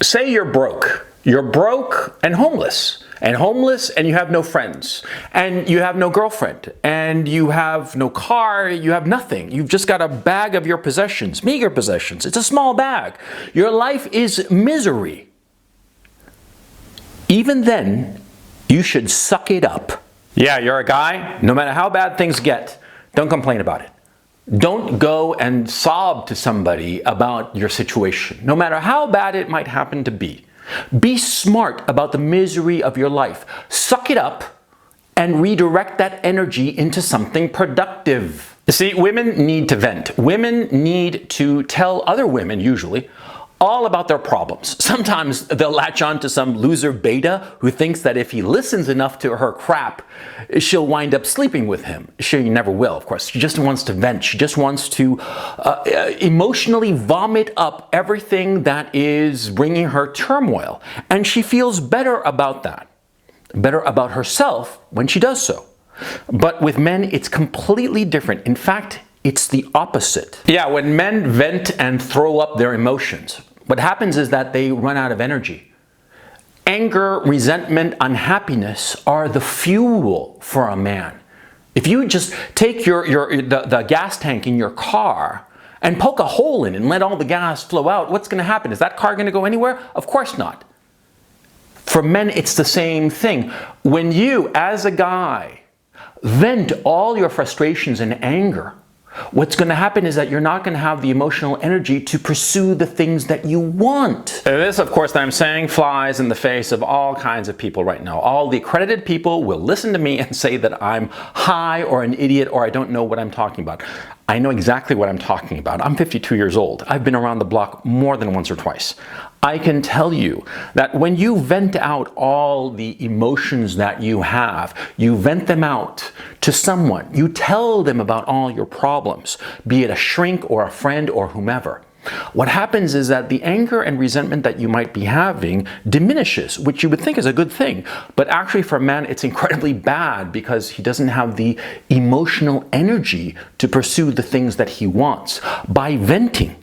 Say you're broke. You're broke and homeless. And homeless and you have no friends. And you have no girlfriend. And you have no car. You have nothing. You've just got a bag of your possessions, meager possessions. It's a small bag. Your life is misery. Even then, you should suck it up. Yeah, you're a guy. No matter how bad things get, don't complain about it. Don't go and sob to somebody about your situation, no matter how bad it might happen to be. Be smart about the misery of your life. Suck it up and redirect that energy into something productive. You see, women need to vent. Women need to tell other women, usually, all about their problems. Sometimes they'll latch on to some loser beta who thinks that if he listens enough to her crap, she'll wind up sleeping with him. She never will, of course. She just wants to vent. She just wants to emotionally vomit up everything that is bringing her turmoil. And she feels better about that, better about herself when she does so. But with men, it's completely different. In fact, it's the opposite. Yeah, when men vent and throw up their emotions, what happens is that they run out of energy. Anger, resentment, unhappiness are the fuel for a man. If you just take the gas tank in your car and poke a hole in it and let all the gas flow out, what's going to happen? Is that car going to go anywhere? Of course not. For men, it's the same thing. When you, as a guy, vent all your frustrations and anger, what's going to happen is that you're not going to have the emotional energy to pursue the things that you want. This, of course, that I'm saying flies in the face of all kinds of people right now. All the accredited people will listen to me and say that I'm high or an idiot or I don't know what I'm talking about. I know exactly what I'm talking about. I'm 52 years old. I've been around the block more than once or twice. I can tell you that when you vent out all the emotions that you have, you vent them out to someone. You tell them about all your problems, be it a shrink or a friend or whomever. What happens is that the anger and resentment that you might be having diminishes, which you would think is a good thing. But actually for a man, it's incredibly bad because he doesn't have the emotional energy to pursue the things that he wants. By venting,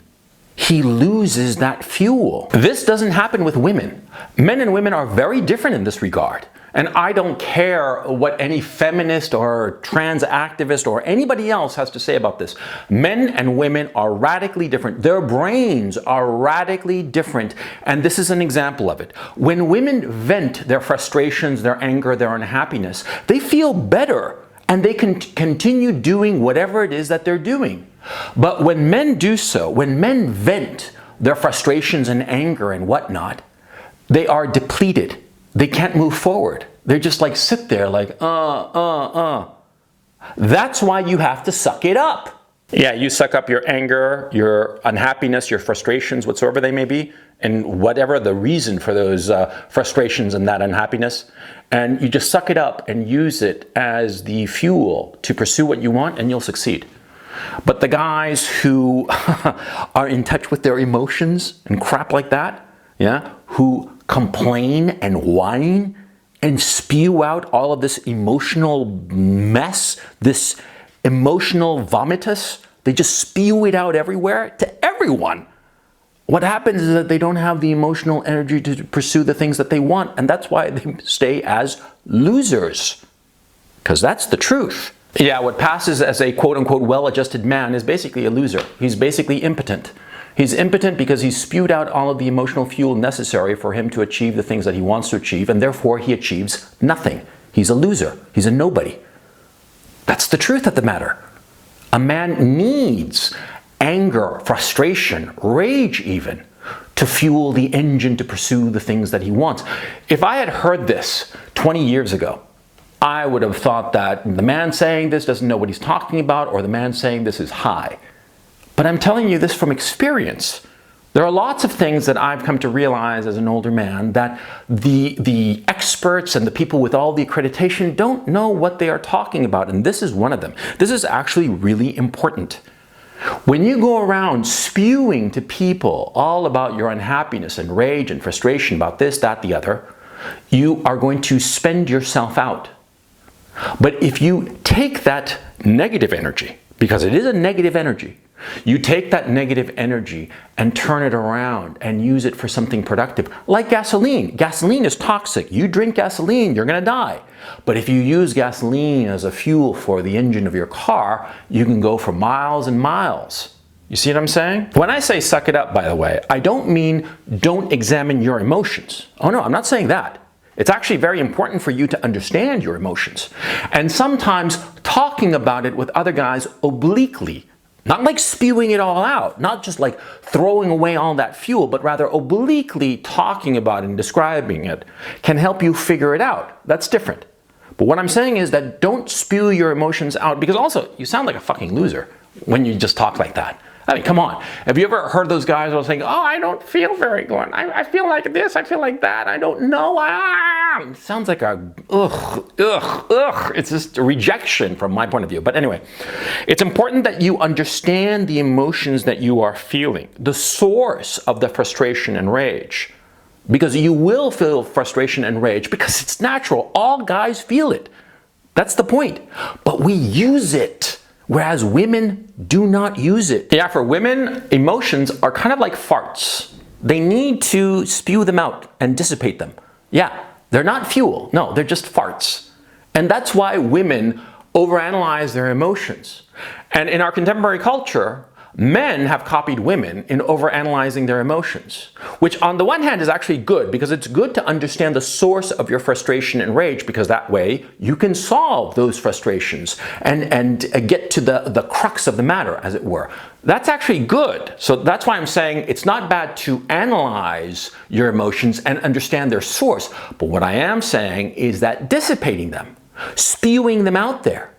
he loses that fuel. This doesn't happen with women. Men and women are very different in this regard. And I don't care what any feminist or trans activist or anybody else has to say about this. Men and women are radically different. Their brains are radically different. And this is an example of it. When women vent their frustrations, their anger, their unhappiness, they feel better and they can continue doing whatever it is that they're doing. But when men do so, when men vent their frustrations and anger and whatnot, they are depleted. They can't move forward. They just like sit there like, That's why you have to suck it up. Yeah, you suck up your anger, your unhappiness, your frustrations, whatsoever they may be, and whatever the reason for those frustrations and that unhappiness. And you just suck it up and use it as the fuel to pursue what you want, and you'll succeed. But the guys who are in touch with their emotions and crap like that, yeah, who complain and whine and spew out all of this emotional mess, this emotional vomitus, they just spew it out everywhere to everyone. What happens is that they don't have the emotional energy to pursue the things that they want, and that's why they stay as losers. Because that's the truth. Yeah, what passes as a quote-unquote well-adjusted man is basically a loser. He's basically impotent. He's impotent because he's spewed out all of the emotional fuel necessary for him to achieve the things that he wants to achieve, and therefore he achieves nothing. He's a loser. He's a nobody. That's the truth of the matter. A man needs anger, frustration, rage even, to fuel the engine to pursue the things that he wants. If I had heard this 20 years ago, I would have thought that the man saying this doesn't know what he's talking about, or the man saying this is high. But I'm telling you this from experience. There are lots of things that I've come to realize as an older man that the experts and the people with all the accreditation don't know what they are talking about, and this is one of them. This is actually really important. When you go around spewing to people all about your unhappiness and rage and frustration about this, that, the other, you are going to spend yourself out. But if you take that negative energy, because it is a negative energy, You take that negative energy and turn it around and use it for something productive, like gasoline. Gasoline is toxic. You drink gasoline, you're going to die. But if you use gasoline as a fuel for the engine of your car, you can go for miles and miles. You see what I'm saying? When I say suck it up, by the way, I don't mean don't examine your emotions. Oh no, I'm not saying that. It's actually very important for you to understand your emotions. And sometimes talking about it with other guys obliquely, not like spewing it all out, not just like throwing away all that fuel, but rather obliquely talking about it and describing it can help you figure it out. That's different. But what I'm saying is that don't spew your emotions out, because also you sound like a fucking loser when you just talk like that. I mean, come on. Have you ever heard those guys who are saying, oh, I don't feel very good. I feel like this, I feel like that. I don't know. It sounds like a ugh. It's just a rejection from my point of view. But anyway, it's important that you understand the emotions that you are feeling, the source of the frustration and rage. Because you will feel frustration and rage because it's natural. All guys feel it. That's the point. But we use it. Whereas women do not use it. Yeah, for women, emotions are kind of like farts. They need to spew them out and dissipate them. Yeah, they're not fuel. No, they're just farts. And that's why women overanalyze their emotions. And in our contemporary culture, men have copied women in overanalyzing their emotions, which on the one hand is actually good, because it's good to understand the source of your frustration and rage, because that way you can solve those frustrations and get to the crux of the matter, as it were. That's actually good. So that's why I'm saying it's not bad to analyze your emotions and understand their source. But what I am saying is that dissipating them, spewing them out there,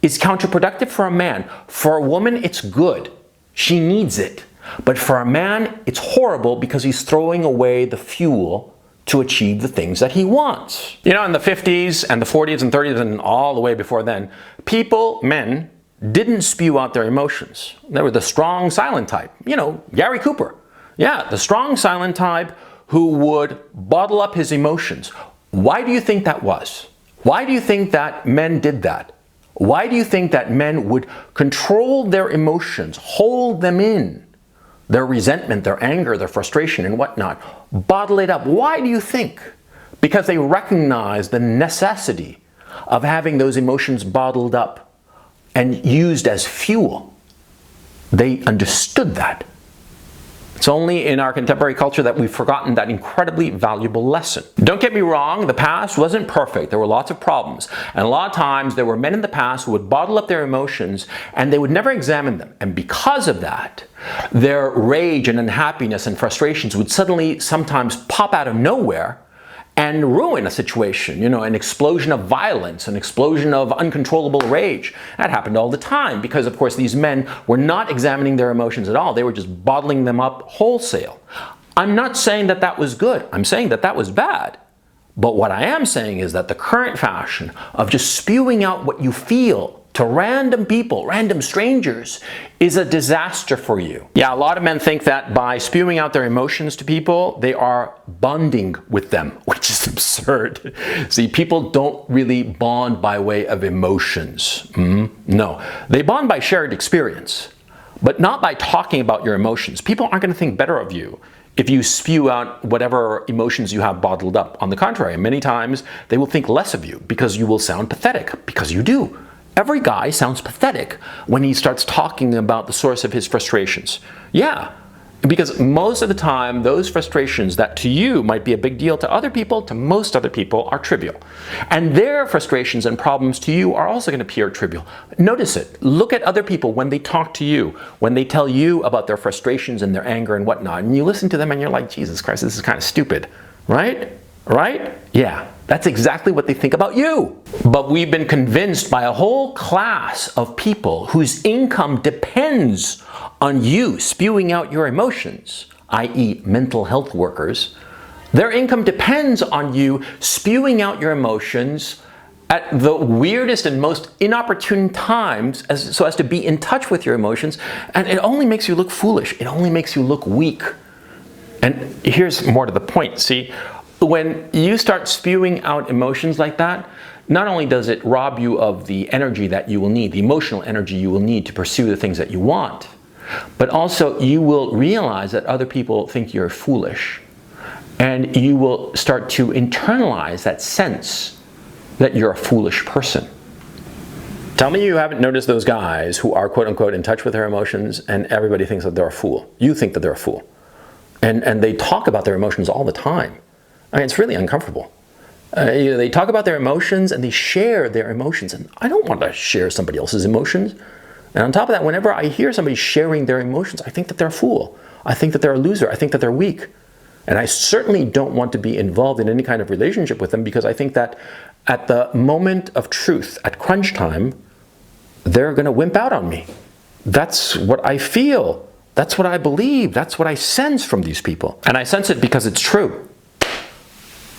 is counterproductive for a man. For a woman, it's good. She needs it. But for a man, it's horrible because he's throwing away the fuel to achieve the things that he wants. You know, in the 50s and the 40s and 30s and all the way before then, men, didn't spew out their emotions. They were the strong, silent type. You know, Gary Cooper. Yeah, the strong, silent type who would bottle up his emotions. Why do you think that was? Why do you think that men did that? Why do you think that men would control their emotions, hold them in, their resentment, their anger, their frustration and whatnot, bottle it up? Why do you think? Because they recognize the necessity of having those emotions bottled up and used as fuel. They understood that. It's only in our contemporary culture that we've forgotten that incredibly valuable lesson. Don't get me wrong, the past wasn't perfect. There were lots of problems. And a lot of times there were men in the past who would bottle up their emotions and they would never examine them. And because of that, their rage and unhappiness and frustrations would suddenly sometimes pop out of nowhere and ruin a situation, you know, an explosion of violence, an explosion of uncontrollable rage. That happened all the time because, of course, these men were not examining their emotions at all. They were just bottling them up wholesale. I'm not saying that that was good. I'm saying that that was bad. But what I am saying is that the current fashion of just spewing out what you feel to random people, random strangers, is a disaster for you. Yeah, a lot of men think that by spewing out their emotions to people, they are bonding with them, which is absurd. See, people don't really bond by way of emotions. No, they bond by shared experience, but not by talking about your emotions. People aren't going to think better of you if you spew out whatever emotions you have bottled up. On the contrary, many times they will think less of you because you will sound pathetic, because you do. Every guy sounds pathetic when he starts talking about the source of his frustrations. Yeah, because most of the time, those frustrations that to you might be a big deal, to other people, to most other people, are trivial. And their frustrations and problems to you are also going to appear trivial. Notice it. Look at other people when they talk to you, when they tell you about their frustrations and their anger and whatnot, and you listen to them and you're like, Jesus Christ, this is kind of stupid, right? Right? Yeah, that's exactly what they think about you. But we've been convinced by a whole class of people whose income depends on you spewing out your emotions, i.e. mental health workers. Their income depends on you spewing out your emotions at the weirdest and most inopportune times so as to be in touch with your emotions, and it only makes you look foolish. It only makes you look weak. And here's more to the point. See, when you start spewing out emotions like that, not only does it rob you of the energy that you will need, the emotional energy you will need to pursue the things that you want, but also you will realize that other people think you're foolish, and you will start to internalize that sense that you're a foolish person. Tell me you haven't noticed those guys who are quote unquote in touch with their emotions and everybody thinks that they're a fool. You think that they're a fool. And they talk about their emotions all the time. I mean, it's really uncomfortable. They talk about their emotions and they share their emotions. And I don't want to share somebody else's emotions. And on top of that, whenever I hear somebody sharing their emotions, I think that they're a fool. I think that they're a loser. I think that they're weak. And I certainly don't want to be involved in any kind of relationship with them, because I think that at the moment of truth, at crunch time, they're going to wimp out on me. That's what I feel. That's what I believe. That's what I sense from these people. And I sense it because it's true.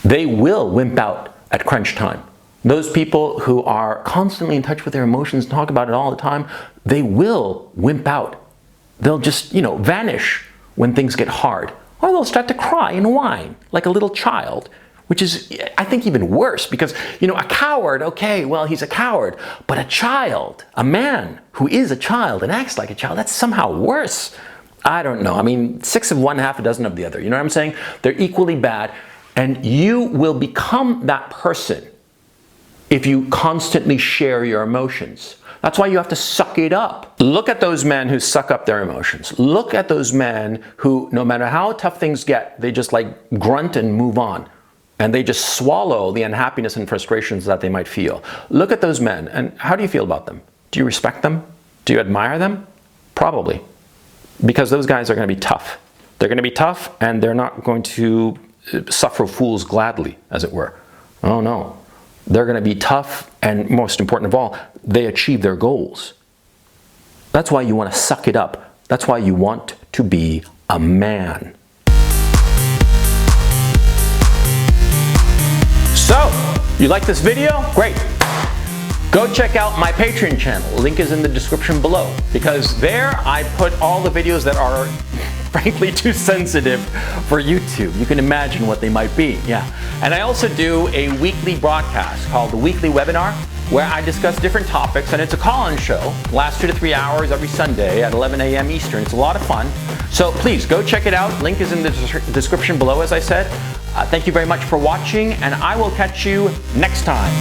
They will wimp out at crunch time. Those people who are constantly in touch with their emotions, talk about it all the time, they will wimp out. They'll just, vanish when things get hard. Or they'll start to cry and whine like a little child, which is, I think, even worse, because, a coward, okay, well, he's a coward. But a child, a man who is a child and acts like a child, that's somehow worse. I don't know. I mean, 6 of one, half a dozen of the other. You know what I'm saying? They're equally bad. And you will become that person if you constantly share your emotions. That's why you have to suck it up. Look at those men who suck up their emotions. Look at those men who, no matter how tough things get, they just grunt and move on. And they just swallow the unhappiness and frustrations that they might feel. Look at those men, and how do you feel about them? Do you respect them? Do you admire them? Probably. Because those guys are going to be tough. They're going to be tough, and they're not going to suffer fools gladly, as it were. Oh no. They're going to be tough, and most important of all, they achieve their goals. That's why you want to suck it up. That's why you want to be a man. So, you like this video? Great. Go check out my Patreon channel. Link is in the description below, because there I put all the videos that are frankly too sensitive for YouTube. You can imagine what they might be, yeah. And I also do a weekly broadcast called the Weekly Webinar, where I discuss different topics, and it's a call-in show. Lasts 2 to 3 hours every Sunday at 11 a.m. Eastern. It's a lot of fun. So please go check it out. Link is in the description below, as I said. Thank you very much for watching, and I will catch you next time.